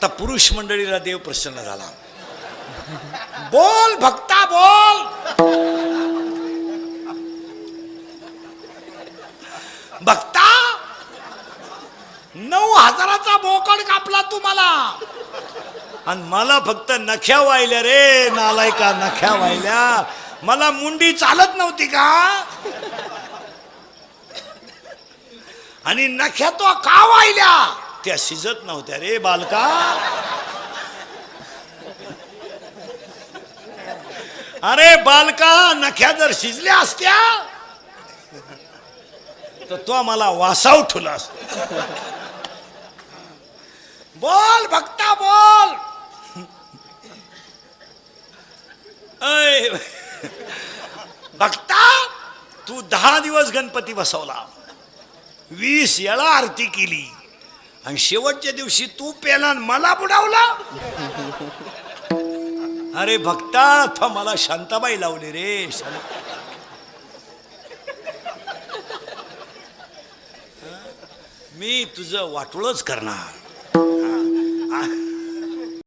आता पुरुष मंडळीला देव प्रसन्न झाला. बोल भक्ता बोल. भक्ता 9,000चा बोकड कापला तू मला, आणि मला फक्त नख्या वाहिल्या रे नालायका, नख्या वाहिल्या. मला मुंडी चालत नव्हती का? आणि नख्या तो का वाहिल्या? त्या शिजत नव्हत्या रे बालका. अरे बालका, नख्या जर शिजल्या असत्या तर तो मला वासाव ठुला असतो. बोल भक्ता बोल. ऐ भक्ता, तू 10 दिवस गणपती बसवला, 20 वेळा आरती केली, आणि शेवटच्या दिवशी तू पेला मला बुडावला. अरे भक्ता, तो मला शांताबाई लावली रे. मी तुझं वाटोळच करणार.